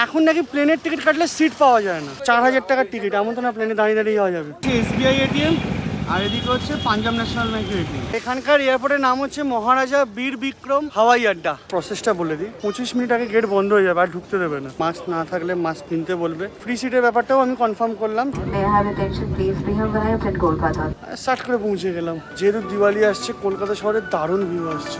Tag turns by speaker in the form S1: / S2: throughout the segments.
S1: এখন নাকি প্লেনের টিকিট কাটলে সিট পাওয়া যায় না, 4000 টাকার টিকিট, এমন তো না প্লেনে দাঁড়িয়ে দাঁড়িয়ে যাওয়া যাবে। এসবিআই এটিএম আর এদিকে হচ্ছে পাঞ্জাব ন্যাশনাল ব্যাংকের এটিএম। এখানকার এয়ারপোর্টের নাম হচ্ছে মহারাজা বীর বিক্রম হাওয়াই আড্ডা। প্রসেসটা বলে দিই, 25 মিনিট আগে গেট বন্ধ হয়ে যাবে, আর ঢুকতে দেবে না। মাস্ক না থাকলে মাস্ক কিনতে বলবে। ফ্রি সিটের ব্যাপারটাও আমি কনফার্ম করলাম। স্টার্ট করে পৌঁছে গেলাম। যেহেতু দিওয়ালি আসছে, কলকাতা শহরে দারুণ ভিউ আসছে।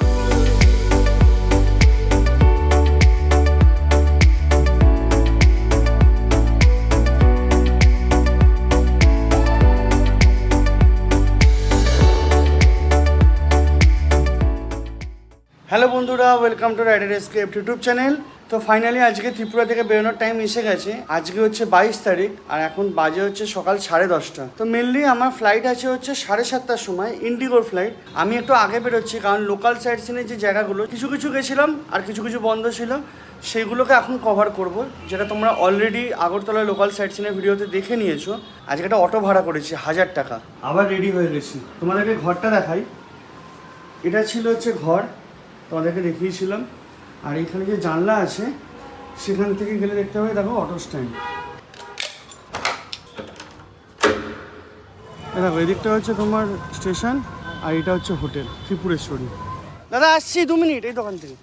S1: হ্যালো বন্ধুরা, ওয়েলকাম টু রাইডেrescaped ইউটিউব চ্যানেল। তো ফাইনালি আজকে ত্রিপুরা থেকে বেরোনোর টাইম এসে গেছে। আজকে হচ্ছে 22 তারিখ আর এখন বাজে হচ্ছে সকাল 10:30। তো মেনলি আমার ফ্লাইট আছে হচ্ছে 7:30টার সময়, ইন্ডিগোর ফ্লাইট। আমি একটু আগে বেরোচ্ছি কারণ লোকাল সাইট সিনের যে জায়গাগুলো কিছু কিছু গেছিলাম আর কিছু কিছু বন্ধ ছিল, সেগুলোকে এখন কভার করব, যেটা তোমরা অলরেডি আগরতলা লোকাল সাইট সিনের ভিডিওতে দেখে নিয়েছো। আজকে একটা অটো ভাড়া করেছি 1000 টাকা। আবার রেডি হয়ে গেছি। তোমাদেরকে ঘরটা দেখাই। এটা ছিল হচ্ছে ঘর, তোমাদেরকে দেখিয়েছিলাম। আর এখানে যে জানলা আছে সেখান থেকে গেলে দেখতে হবে, দেখো অটো স্ট্যান্ড। দেখো এদিকটা হচ্ছে তোমার স্টেশন আর এটা হচ্ছে হোটেল ত্রিপুরেশ্বরী। দাদা আসছি 2 মিনিট এই দোকান থেকে।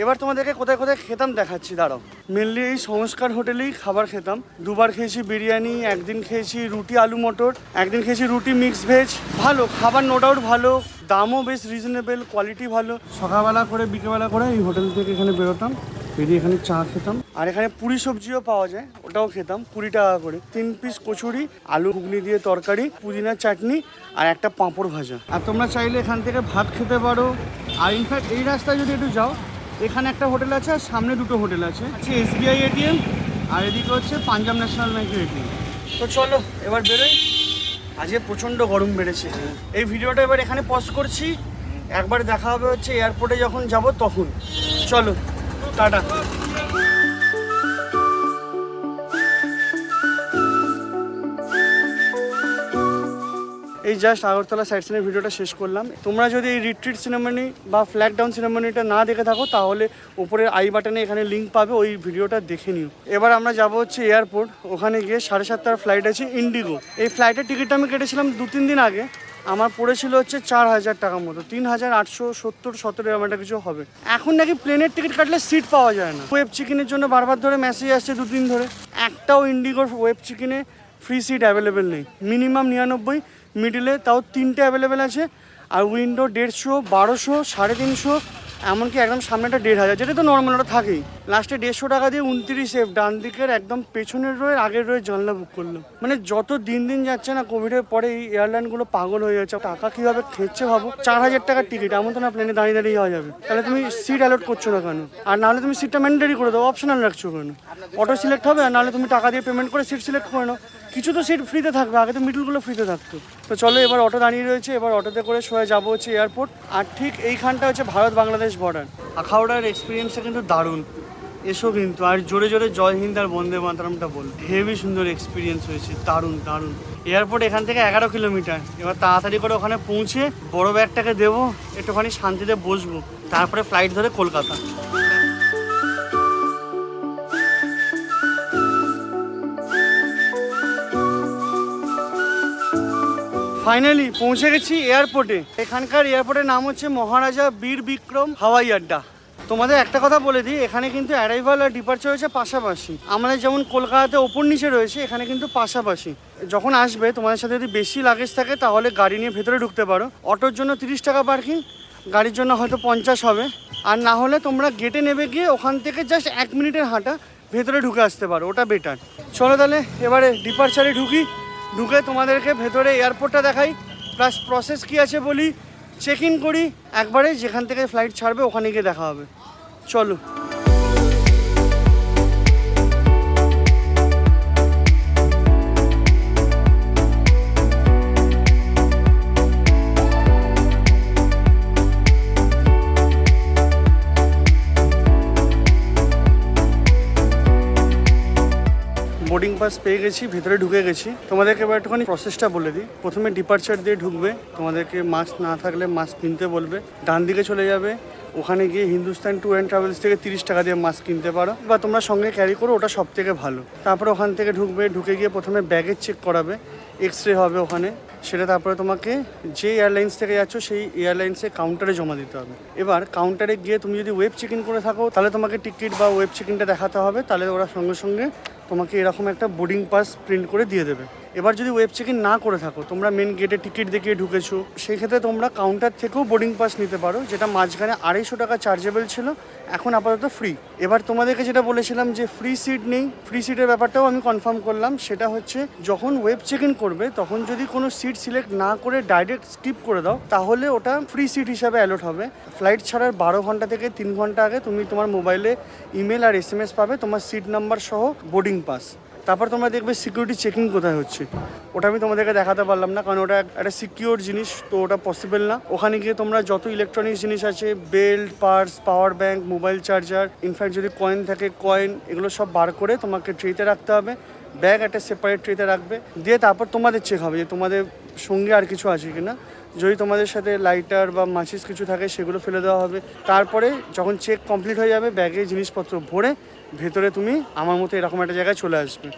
S1: এবার তোমাদেরকে কোথায় কোথায় খেতাম দেখাচ্ছি, দাঁড়াও। মেনলি এই সংস্কার হোটেলেই খাবার খেতাম। 2বার খেয়েছি বিরিয়ানি, একদিন খেয়েছি রুটি আলু মটর, একদিন খেয়েছি রুটি মিক্স ভেজ। ভালো খাবার, নো ডাউট ভালো, দামও বেশ রিজনেবল, কোয়ালিটি ভালো। সকালবেলা করে বিকেলবেলা করে এই হোটেল থেকে এখানে বেরোতাম, বেরিয়ে এখানে চা খেতাম। আর এখানে পুরি সবজিও পাওয়া যায়, ওটাও খেতাম 20 টাকা করে। 3 পিস কচুরি, আলু ঘুগনি দিয়ে তরকারি, পুদিনার চাটনি আর একটা পাঁপড় ভাজা। আর তোমরা চাইলে এখান থেকে ভাত খেতে পারো। আর ইনফ্যাক্ট এই রাস্তায় যদি একটু যাও, এখানে একটা হোটেল আছে আর সামনে 2টো হোটেল আছে। এসবিআই এটিএম আর এদিকে হচ্ছে পাঞ্জাব ন্যাশনাল ব্যাংকের এটিএম। তো চলো এবার বেরোই। আজকে প্রচণ্ড গরম বেড়েছে। এই ভিডিওটা এবার এখানে পজ করছি, একবার দেখা হবে হচ্ছে এয়ারপোর্টে যখন যাব তখন। চলো টাটা। এই জাস্ট আগরতলা সাইট সিনের ভিডিওটা শেষ করলাম। তোমরা যদি এই রিট্রিট সিনেমানি বা ফ্ল্যাগ ডাউন সিনেমানিটা না দেখে থাকো, তাহলে উপরের আই বাটনে এখানে লিঙ্ক পাবে, ওই ভিডিওটা দেখে নিও। এবার আমরা যাব হচ্ছে এয়ারপোর্ট। ওখানে গিয়ে 7:30টার ফ্লাইট আছে ইন্ডিগো। এই ফ্লাইটের টিকিটটা আমি কেটেছিলাম 2-3 দিন আগে। আমার পড়েছিল হচ্ছে 4000 টাকার মতো, 3870-17 এরকম একটা কিছু হবে। এখন নাকি প্লেনের টিকিট কাটলে সিট পাওয়া যায় না। ওয়েব চিকেনের জন্য বারবার ধরে মেসেজ আসছে 2 দিন ধরে। একটাও ইন্ডিগোর ওয়েব চিকেনে ফ্রি সিট অ্যাভেলেবেল নেই। মিনিমাম 99, মিডিলে তাও 3টে অ্যাভেলেবেল আছে। আর উইন্ডো 150, 1200, 350, এমনকি একদম সামনেটা 1500, যেটা তো নর্মাল, ওটা থাকেই। লাস্টে 150 টাকা দিয়ে 29F ডান দিকের একদম পেছনের রোয়ের আগের রোয়ের জানলা বুক করলাম। মানে যত দিন দিন যাচ্ছে না, কোভিডের পরে এই এয়ারলাইনগুলো পাগল হয়ে যাচ্ছে। টাকা কীভাবে খেচ্ছে ভাবো। 4000 টাকার টিকিট, এমন তো না প্লেনে দাঁড়িয়ে দাঁড়িয়ে যাওয়া যাবে। তাহলে তুমি সিট অ্যালট করছো না কেন? আর নাহলে তুমি সিটটা ম্যান্ডেটারি করে দাও, অপশনাল রাখছো কেন? অটো সিলেক্ট হবে, আর নাহলে তুমি টাকা দিয়ে পেমেন্ট করে সিট সিলেক্ট করে নাও। কিছু তো সিট ফ্রিতে থাকবে, আগে তো মিডলগুলো ফ্রিতে থাকতো। তো চলো এবার অটো দাঁড়িয়ে রয়েছে, এবার অটোতে করে সোজা যাবো হচ্ছে এয়ারপোর্ট। আর ঠিক এইখানটা হচ্ছে ভারত বাংলাদেশ বর্ডার। আখাউড়ার এক্সপিরিয়েন্সটা কিন্তু দারুণ। এসো কিন্তু, আর জোরে জোরে জয় হিন্দ আর বন্দে মাতরমটা বল। হেভি সুন্দর এক্সপিরিয়েন্স হয়েছে, দারুণ দারুণ। এয়ারপোর্ট এখান থেকে 11 কিলোমিটার। এবার তাড়াতাড়ি করে ওখানে পৌঁছে বড় ব্যাগটাকে দেবো, একটুখানি শান্তিতে বসবো, তারপরে ফ্লাইট ধরে কলকাতা। ফাইনালি পৌঁছে গেছি এয়ারপোর্টে। এখানকার এয়ারপোর্টের নাম হচ্ছে মহারাজা বীর বিক্রম হাওয়াই আড্ডা। তোমাদের একটা কথা বলে দিই, এখানে কিন্তু অ্যারাইভাল আর ডিপার্চার হয়েছে পাশাপাশি। আমাদের যেমন কলকাতাতে ওপর নিচে রয়েছে, এখানে কিন্তু পাশাপাশি। যখন আসবে তোমাদের সাথে যদি বেশি লাগেজ থাকে, তাহলে গাড়ি নিয়ে ভেতরে ঢুকতে পারো। অটোর জন্য 30 টাকা পার্কিং, গাড়ির জন্য হয়তো 50 হবে। আর না হলে তোমরা গেটে নেমে গিয়ে ওখান থেকে জাস্ট 1 মিনিটের হাঁটা ভেতরে ঢুকে আসতে পারো, ওটা বেটার। চলো তাহলে এবারে ডিপার্চারে ঢুকি। ঢুকে তোমাদেরকে ভেতরে এয়ারপোর্টটা দেখাই, প্লাস প্রসেস কী আছে বলি, চেক ইন করি। একবারে যেখান থেকে ফ্লাইট ছাড়বে ওখানে গিয়ে দেখা হবে। চলো। বোর্ডিং পাস পেয়ে গেছি, ভেতরে ঢুকে গেছি। তোমাদেরকে এবার একটুখানি প্রসেসটা বলে দিই। প্রথমে ডিপার্চার দিয়ে ঢুকবে, তোমাদেরকে মাস্ক না থাকলে মাস্ক কিনতে বলবে। ডান দিকে চলে যাবে, ওখানে গিয়ে হিন্দুস্তান ট্যুর অ্যান্ড ট্রাভেলস থেকে 30 টাকা দিয়ে মাস্ক কিনতে পারো, বা তোমরা সঙ্গে ক্যারি করো, ওটা সব থেকে ভালো। তারপরে ওখান থেকে ঢুকে গিয়ে প্রথমে ব্যাগেজ চেক করাবে, এক্স-রে হবে ওখানে, সেটা তারপরে তোমাকে যে এয়ারলাইন্স থেকে যাচ্ছ সেই এয়ারলাইন্সে কাউন্টারে জমা দিতে হবে। এবার কাউন্টারে গিয়ে তুমি যদি ওয়েব চেক ইন করে থাকো তাহলে তোমাকে টিকিট বা ওয়েব চেক ইনটা দেখাতে হবে, তাহলে ওরা সঙ্গে সঙ্গে তোমাকে এরকম একটা বোর্ডিং পাস প্রিন্ট করে দিয়ে দেবে। এবার যদি ওয়েব চেক ইন না করে থাকো, তোমরা মেন গেটে টিকিট দেখিয়ে ঢুকেছো, সেই ক্ষেত্রে তোমরা কাউন্টার থেকেও বোর্ডিং পাস নিতে পারো, যেটা মাঝখানে 250 টাকা চার্জেবল ছিল, এখন আপাতত ফ্রি। এবার তোমাদেরকে যেটা বলেছিলাম যে ফ্রি সিট নেই, ফ্রি সিটের ব্যাপারটাও আমি কনফার্ম করলাম। সেটা হচ্ছে যখন ওয়েব চেক ইন করবে তখন যদি কোনো সিট সিলেক্ট না করে ডাইরেক্ট স্কিপ করে দাও, তাহলে ওটা ফ্রি সিট হিসাবে অ্যালট হবে। ফ্লাইট ছাড়ার 12 ঘন্টা থেকে 3 ঘন্টা আগে তুমি তোমার মোবাইলে ইমেল আর SMS পাবে তোমার সিট নাম্বার সহ বোর্ডিং পাস। তারপর তোমরা দেখবে সিকিউরিটি চেকিং কোথায় হচ্ছে, ওটা আমি তোমাদেরকে দেখাতে পারলাম না, কারণ ওটা একটা সিকিউর জিনিস, তো ওটা পসিবল না। ওখানে গিয়ে তোমরা যত ইলেকট্রনিক্স জিনিস আছে, belt, purse, power bank, mobile charger, in fact যদি কয়েন থাকে কয়েন, এগুলো সব বার করে তোমাকে ট্রেতে রাখতে হবে। ব্যাগ একটা সেপারেট ট্রেতে রাখবে, দিয়ে তারপর তোমাদের চেক হবে যে তোমাদের সঙ্গে আর কিছু আছে কিনা। যদি তোমাদের সাথে লাইটার বা মাচিস কিছু থাকে সেগুলো ফেলে দেওয়া হবে। তারপরে যখন চেক কমপ্লিট হয়ে যাবে, ব্যাগে জিনিসপত্র ভরে ভেতরে তুমি আমার মতো এরকম একটা জায়গায় চলে আসবে।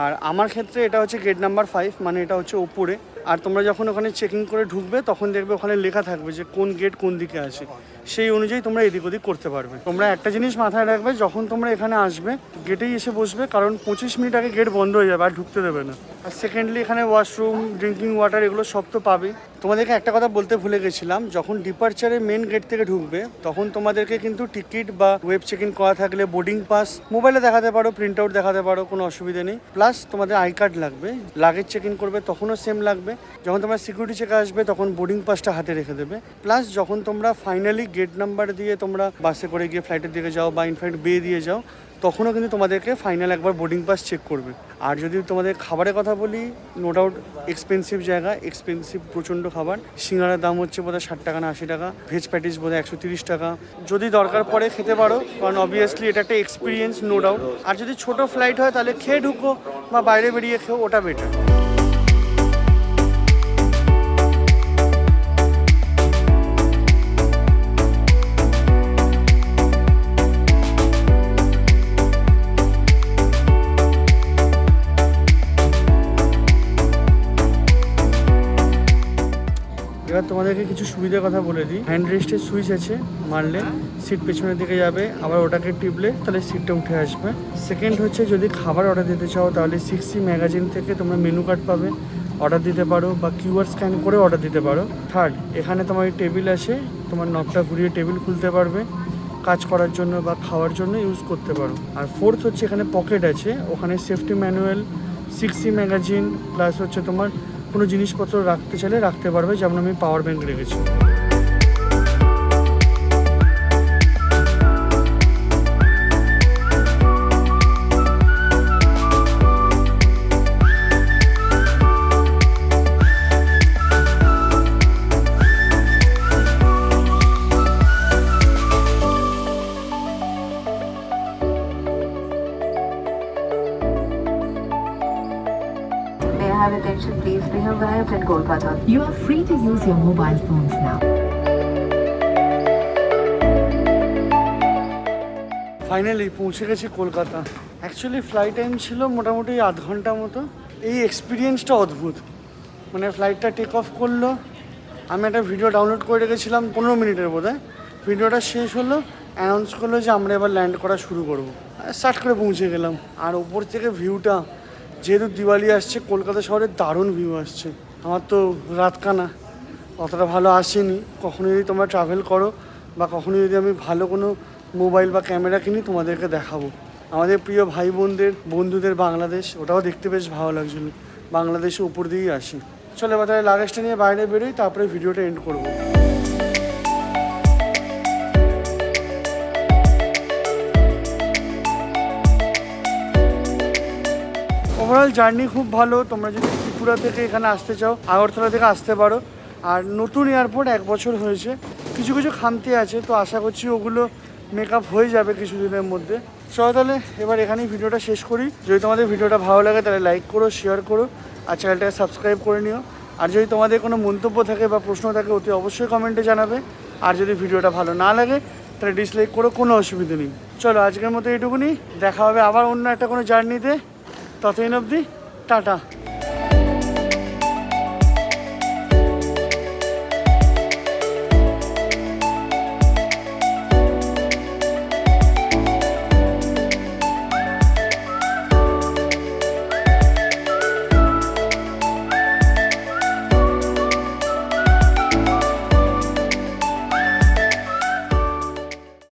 S1: আর আমার ক্ষেত্রে এটা হচ্ছে গেট নাম্বার 5, মানে এটা হচ্ছে ওপরে। আর তোমরা যখন ওখানে চেকিং করে ঢুকবে তখন দেখবে ওখানে লেখা থাকবে যে কোন গেট কোন দিকে আছে, সেই অনুযায়ী তোমরা এদিক ওদিক করতে পারবে। তোমরা একটা জিনিস মাথায় রাখবে, যখন তোমরা এখানে আসবে গেটেই এসে বসবে, কারণ 25 মিনিট আগে গেট বন্ধ হয়ে যাবে আর ঢুকতে দেবে না। আর সেকেন্ডলি এখানে ওয়াশরুম, ড্রিঙ্কিং ওয়াটার এগুলো সব তো পাবে। তোমাদেরকে একটা কথা বলতে ভুলে গেছিলাম, যখন ডিপারচারে মেন গেট থেকে ঢুকবে তখন তোমাদেরকে কিন্তু টিকিট বা ওয়েব চেক ইন করা থাকলে বোর্ডিং পাস মোবাইলে দেখাতে পারো, প্রিন্ট আউট দেখাতে পারো, কোনো অসুবিধা নেই। প্লাস তোমাদের আই কার্ড লাগবে। লাগেজ চেক ইন করবে তখনও সেম লাগবে। যখন তোমরা সিকিউরিটি চেকে আসবে তখন বোর্ডিং পাসটা হাতে রেখে দেবে। প্লাস যখন তোমরা ফাইনালি গেট নাম্বার দিয়ে তোমরা বাসে করে গিয়ে ফ্লাইটের দিকে যাও বা ইনফ্যাক্ট বে দিয়ে যাও, তখনও কিন্তু তোমাদেরকে ফাইনাল একবার বোর্ডিং পাস চেক করবে। আর যদি তোমাদের খাবারের কথা বলি, নো ডাউট এক্সপেন্সিভ জায়গা, এক্সপেন্সিভ প্রচণ্ড খাবার। সিঙ্গারার দাম হচ্ছে বোধহয় 60 টাকা না 80 টাকা, ভেজ প্যাটিস বোধহয় 130 টাকা। যদি দরকার পড়ে খেতে পারো, কারণ অবভিয়াসলি এটা একটা এক্সপিরিয়েন্স, নো ডাউট। আর যদি ছোটো ফ্লাইট হয় তাহলে খেয়ে ঢুকো বা বাইরে বেরিয়ে খেও, ওটা বেটার। এবার তোমাদেরকে কিছু সুবিধার কথা বলে দিই। হ্যান্ড রেস্টের সুইচ আছে, মারলে সিট পেছনের দিকে যাবে, আবার ওটাকে টিপলে তাহলে সিটটা উঠে আসবে। সেকেন্ড হচ্ছে যদি খাবার অর্ডার দিতে চাও তাহলে 6C ম্যাগাজিন থেকে তোমরা মেনু কার্ড পাবে, অর্ডার দিতে পারো বা QR স্ক্যান করে অর্ডার দিতে পারো। থার্ড, এখানে তোমার টেবিল আছে, তোমার নবটা ঘুরিয়ে টেবিল খুলতে পারবে, কাজ করার জন্য বা খাওয়ার জন্য ইউজ করতে পারো। আর ফোর্থ হচ্ছে এখানে পকেট আছে, ওখানে safety manual, 6C magazine, plus হচ্ছে তোমার কোনো জিনিসপত্র রাখতে চাইলে রাখতে পারবে, যেমন আমি পাওয়ার ব্যাঙ্ক রেখেছি।
S2: Have attention please, we have arrived in Kolkata.
S3: You are free to use your mobile phones now.
S1: Finally পৌঁছে গেছি কলকাতা। অ্যাকচুয়ালি ফ্লাইট টাইম ছিল মোটামুটি আধ ঘন্টা মতো। এই এক্সপিরিয়েন্সটা অদ্ভুত, মানে ফ্লাইটটা টেক অফ করলো, আমি একটা ভিডিও ডাউনলোড করে রেখেছিলাম 15 মিনিটের বোধহয়। ভিডিওটা শেষ হলো, অ্যানাউন্স করলো যে আমরা এবার ল্যান্ড করা শুরু করবো। স্টার্ট করে পৌঁছে গেলাম। আর ওপর থেকে ভিউটা, যেহেতু দিওয়ালি আসছে, কলকাতা শহরের দারুণ ভিউ আসছে। আমার তো রাতকানা, অতটা ভালো আসেনি। কখনো যদি তোমরা ট্রাভেল করো বা কখনো যদি আমি ভালো কোনো মোবাইল বা ক্যামেরা কিনি তোমাদেরকে দেখাবো। আমাদের প্রিয় ভাই বন্ধুদের বাংলাদেশ, ওটাও দেখতে বেশ ভালো লাগছিলো। বাংলাদেশে উপর দিয়েই আসি। চলো এবার তাহলে লাগেজটা নিয়ে বাইরে বেরোই, তারপরে ভিডিওটা এন্ড করবো। ওভারঅল জার্নি খুব ভালো। তোমরা যদি ত্রিপুরা থেকে এখানে আসতে চাও, আগরতলা থেকে আসতে পারো। আর নতুন এয়ারপোর্ট 1 বছর হয়েছে, কিছু কিছু খামতি আছে, তো আশা করছি ওগুলো মেকআপ হয়ে যাবে কিছুদিনের মধ্যে। চলো তাহলে এবার এখানেই ভিডিওটা শেষ করি। যদি তোমাদের ভিডিওটা ভালো লাগে তাহলে লাইক করো, শেয়ার করো, আর চ্যানেলটাকে সাবস্ক্রাইব করে নিও। আর যদি তোমাদের কোনো মন্তব্য থাকে বা প্রশ্ন থাকে অতি অবশ্যই কমেন্টে জানাবে। আর যদি ভিডিওটা ভালো না লাগে তাহলে ডিসলাইক করো, কোনো অসুবিধা নেই। চলো আজকের মতো এইটুকুনি, দেখা হবে আবার অন্য একটা কোনো জার্নিতে। ততদিন অবধি টাটা।